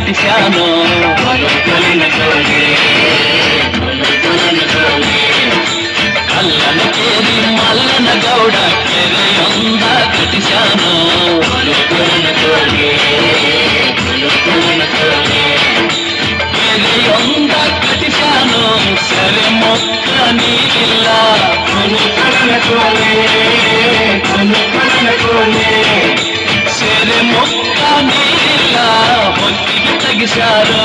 ಕಟ್ಟಿಸ್ಯಾನೋ ಕಲ್ಲನ ಕೇರಿ ಮಲ್ಲನ ಗೌಡ ಕೆರೆಯೊಂದ ಕಟ್ಟಿಸ್ಯಾನೋ ಕೆರೆಯೊಂದ ಕಟ್ಟಿಸ್ಯಾನೋ ಸೆರೆ ಮೊತ್ತ ನೀರಿಲ್ಲ ಸೆರೆ ಮೊತ್ತ ನೀರಿಲ್ಲ ಹೊತ್ತಿಗೆ ತೆಗಿಸ್ಯಾರೋ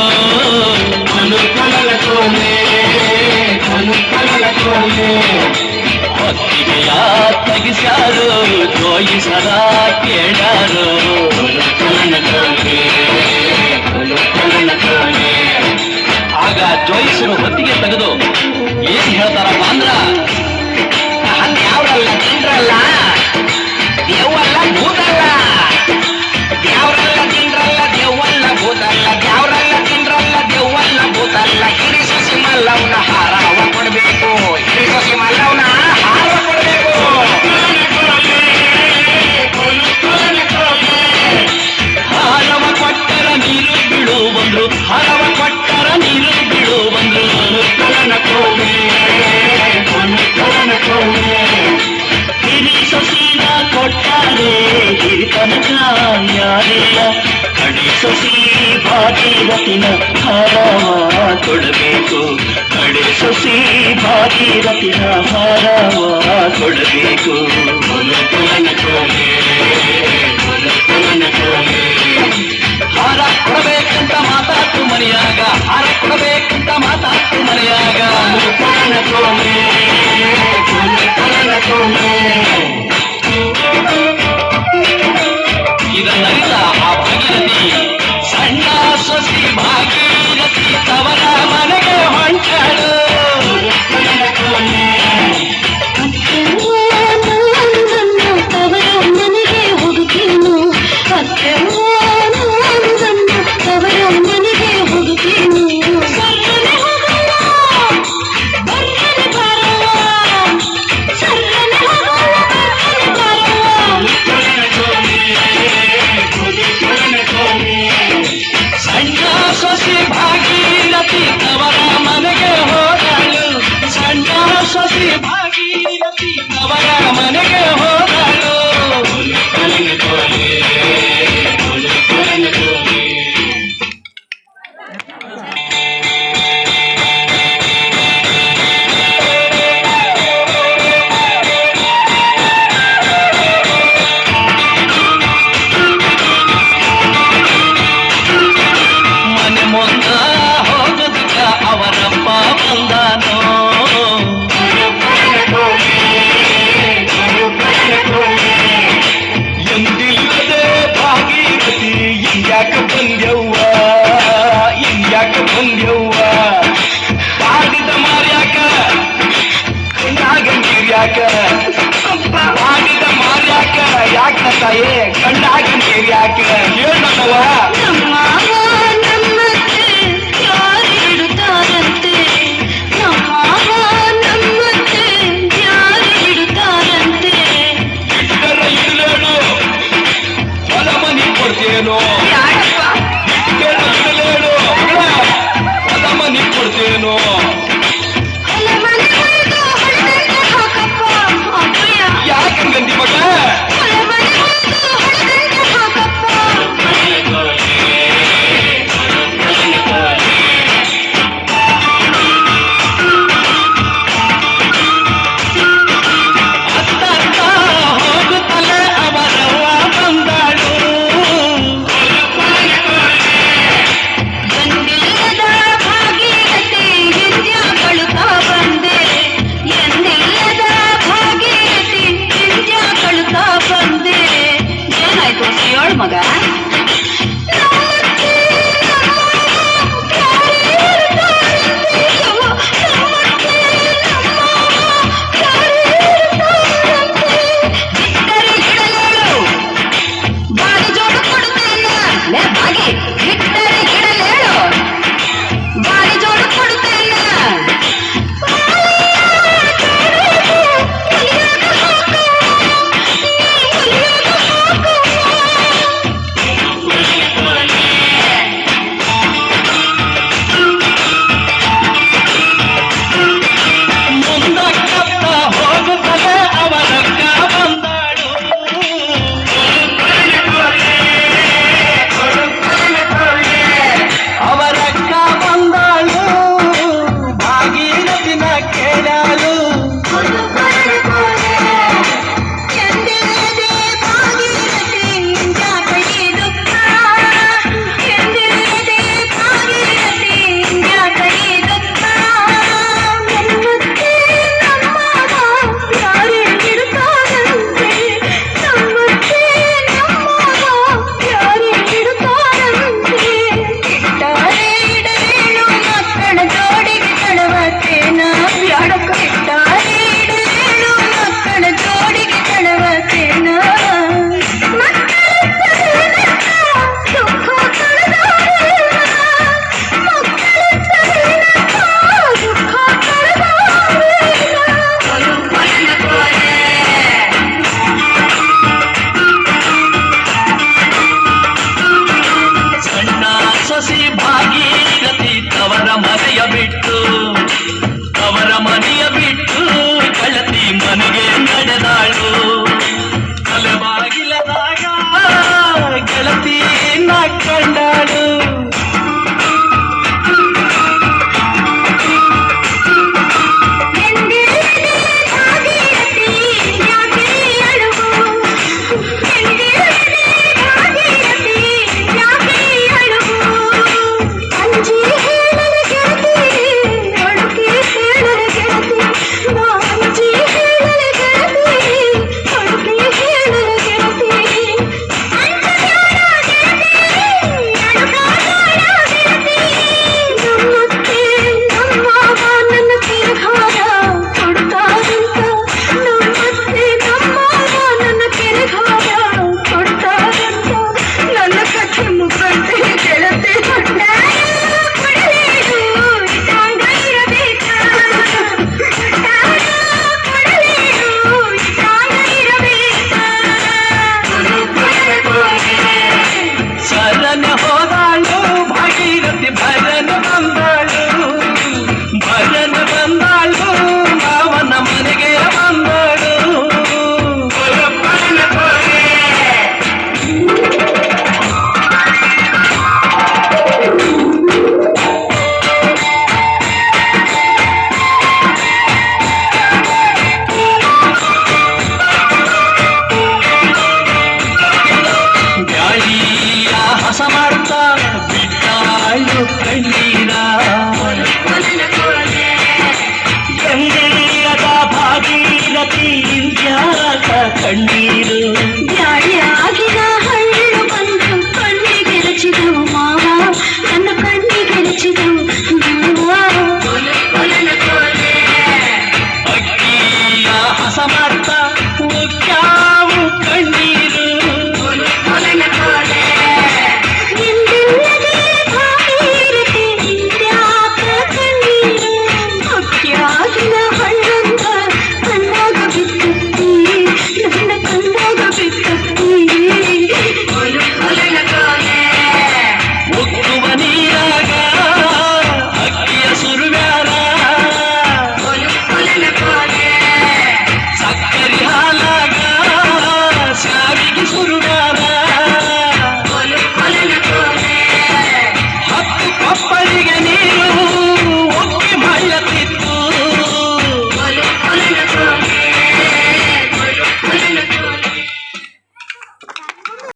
ಹೊತ್ತಿಗೆಯ ತೆಗಿಸ್ಯಾರೋ ಜೋಯಿಸರ ಕೇಳ್ಯಾರೋ ಆಗ ಜೋಯಿಸರು ಹೊತ್ತಿಗೆ ತೆಗೆದು ಏನ್ ಹೇಳ್ತಾರಪ್ಪ ಅಂದ್ರ ಯಾವ್ರಲ್ಲ ತಿಂದ್ರಲ್ಲ ದೇವಲ್ಲ ಭೂತಲ್ಲ ಯಾವ್ರಲ್ಲ ತಿಂದ್ರಲ್ಲ ದೇವಲ್ಲ ಭೂತಲ್ಲ ಯಾವ್ರಲ್ಲ ತಿಂದ್ರಲ್ಲ ದೇವಲ್ಲ ಭೂತಲ್ಲ ಹಿರಿ ಸಸಿ ಮಲ್ಲವನ ಹಾರವ ಕೊಡ್ಬೇಕು ಹಿರಿ ಸಸಿ ಮಲ್ಲವನ ಹಾರವ ಕೊಡ್ಬೇಕು ಹಾರವ ಕೊಟ್ಟರ ನೀರು ಬಿಡು ಬಂದ್ರು ಹಾರವ ಕೊಟ್ಟರ ನೀರು ಬಿಡು ಬಂದ್ರು ಹಿರಿ ಸೊಸಿನ ಕೊಟ್ಟಾರೆ ಹಿರಿತನಕ ಯಾರಿಲ್ಲ ಕಡಿ ಸೊಸಿ ಭಾಗೀರಥಿನ ಹಾರವ ಕೊಡಬೇಕು ಕಡೆ ಸೊಸಿ ಭಾಗೀರಥಿನ ಹಾರವ ಕೊಡಬೇಕು ಹಾರ ಕೊಡಬೇಕಂತ ಮಾತಾಡ್ತು ಮನೆಯಾಗ ಹಾರ ಕೊಡಬೇಕಂತ ಮಾತಾಡ್ತು ಮನೆಯಾಗ ಇದನ್ನರಿತ ಆ ಭಾಗೀರಥಿ ಸಣ್ಣ ಸೊಸಿ ಭಾಗೀರಥಿ ತವರ ಮನೆಗೆ ಹೊಂಟಾಳು ಮಾಡಿದ ಮಾರ್ಯಾಕ ಯಾಕೆ ತಾಯಿ ಕಣ್ಣಾಗಿ ನೀರ್ ಯಾಕೆ ಹೇಳ್ದವ